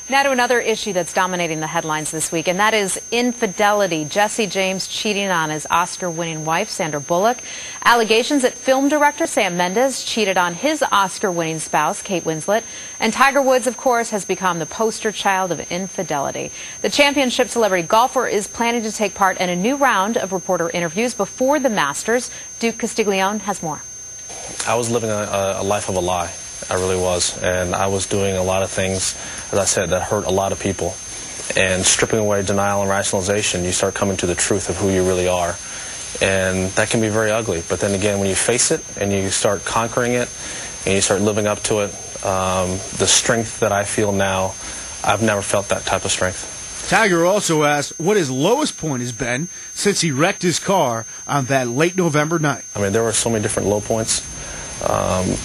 Now to another issue that's dominating the headlines this week, and that is infidelity. Jesse James cheating on his Oscar-winning wife, Sandra Bullock. Allegations that film director Sam Mendes cheated on his Oscar-winning spouse, Kate Winslet. And Tiger Woods, of course, has become the poster child of infidelity. The championship celebrity golfer is planning to take part in a new round of reporter interviews before the Masters. Duke Castiglione has more. I was living a life of a lie. I really was, and I was doing a lot of things, as I said, that hurt a lot of people. And stripping away denial and rationalization, you start coming to the truth of who you really are. And that can be very ugly. But then again, when you face it and you start conquering it and you start living up to it, the strength that I feel now, I've never felt that type of strength. Tiger also asked what his lowest point has been since he wrecked his car on that late November night. I mean, there were so many different low points.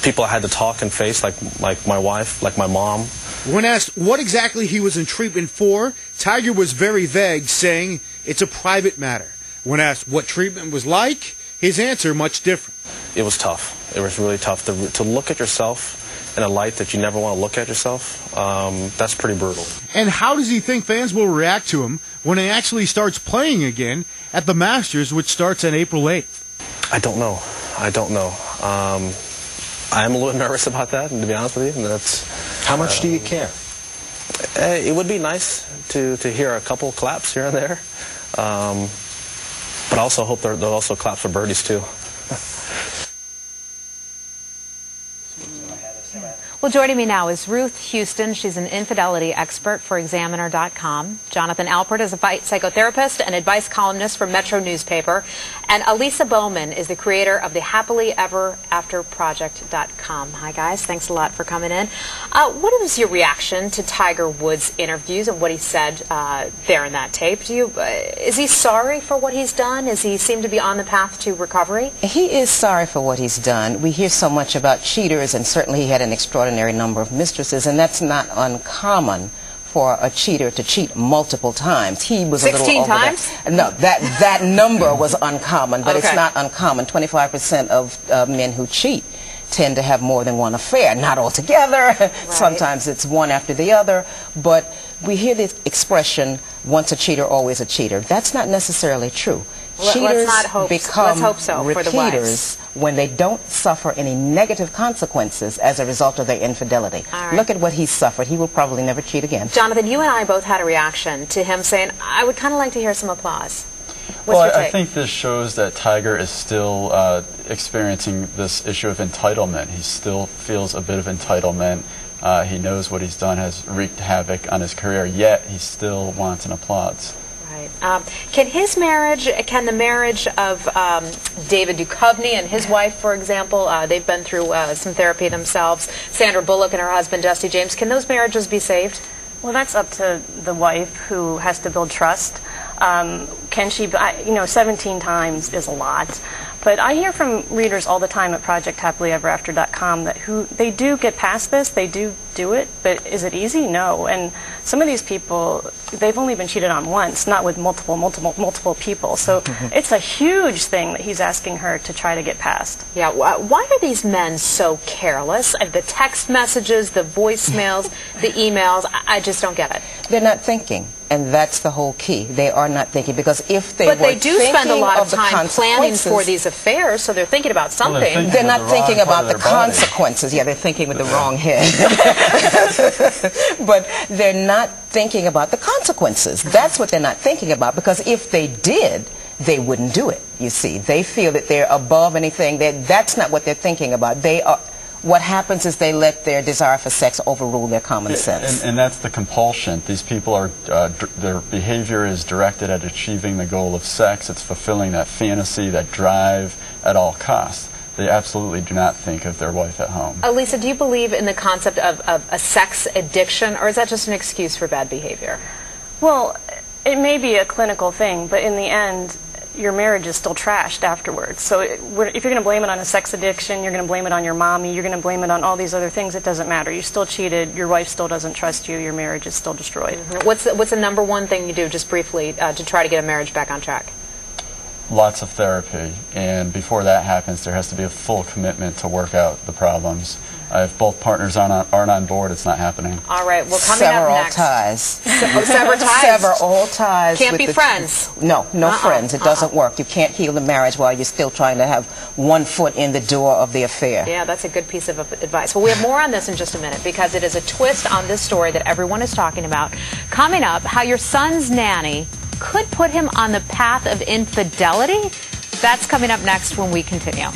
People I had to talk and face, like my wife, like my mom. When asked what exactly he was in treatment for, Tiger was very vague, saying it's a private matter. When asked what treatment was like, his answer much different. It was tough. It was really tough to look at yourself in a light that you never want to look at yourself. That's pretty brutal. And how does he think fans will react to him when he actually starts playing again at the Masters, which starts on April 8th? I don't know. I don't know. I am a little nervous about that, and to be honest with you, that's. How much do you care? It would be nice to hear a couple claps here and there, but I also hope they'll also clap for birdies too. Well, joining me now is Ruth Houston. She's an infidelity expert for Examiner.com. Jonathan Alpert is a psychotherapist and advice columnist for Metro newspaper. And Elisa Bowman is the creator of the Happily Ever After Project.com. Hi, guys. Thanks a lot for coming in. What was your reaction to Tiger Woods' interviews and what he said there in that tape? Is he sorry for what he's done? Does he seem to be on the path to recovery? He is sorry for what he's done. We hear so much about cheaters, and certainly he had an extraordinary number of mistresses, and that's not uncommon for a cheater to cheat multiple times. He was 16 a little over times? That. No, that number was uncommon, but okay. It's not uncommon. 25% of men who cheat tend to have more than one affair, not all together. Right. Sometimes it's one after the other, but we hear this expression, once a cheater, always a cheater. That's not necessarily true. Cheaters become repeaters when they don't suffer any negative consequences as a result of their infidelity. Right. Look at what he suffered. He will probably never cheat again. Jonathan, you and I both had a reaction to him saying, I would kind of like to hear some applause. Well, I think this shows that Tiger is still experiencing this issue of entitlement. He still feels a bit of entitlement. He knows what he's done has wreaked havoc on his career, yet he still wants an applause. Right. Can the marriage of David Duchovny and his wife, for example, they've been through some therapy themselves, Sandra Bullock and her husband, Jesse James, can those marriages be saved? Well, that's up to the wife who has to build trust. Can she, 17 times is a lot. But I hear from readers all the time at ProjectHappilyEverAfter.com that they do get past this, they do it, but is it easy? No. And some of these people, they've only been cheated on once, not with multiple people. So it's a huge thing that he's asking her to try to get past. Yeah. Why are these men so careless? The text messages, the voicemails, the emails, I just don't get it. They're not thinking. And that's the whole key. They are not thinking, because if they were thinking But they do spend a lot of time planning for these affairs, so they're thinking about something. Well, they're not thinking about the consequences. Yeah, they're thinking with the wrong head. But they're not thinking about the consequences. That's what they're not thinking about, because if they did, they wouldn't do it, you see. They feel that they're above anything. That's not what they're thinking about. What happens is they let their desire for sex overrule their common sense. And that's the compulsion. These people are, their behavior is directed at achieving the goal of sex. It's fulfilling that fantasy, that drive at all costs. They absolutely do not think of their wife at home. Elisa, do you believe in the concept of a sex addiction, or is that just an excuse for bad behavior? Well, it may be a clinical thing, but in the end, your marriage is still trashed afterwards. So if you're going to blame it on a sex addiction, you're going to blame it on your mommy, you're going to blame it on all these other things, it doesn't matter. You still cheated, your wife still doesn't trust you, your marriage is still destroyed. Mm-hmm. What's the number one thing you do, just briefly, to try to get a marriage back on track? Lots of therapy, and before that happens, there has to be a full commitment to work out the problems. If both partners aren't on board, it's not happening. All right. Well, coming Sever up all next. ties. Sever ties. Sever all ties. Can't with be the friends. No friends. It doesn't work. You can't heal the marriage while you're still trying to have one foot in the door of the affair. Yeah, that's a good piece of advice. Well, we have more on this in just a minute because it is a twist on this story that everyone is talking about. Coming up, how your son's nanny could put him on the path of infidelity. That's coming up next when we continue.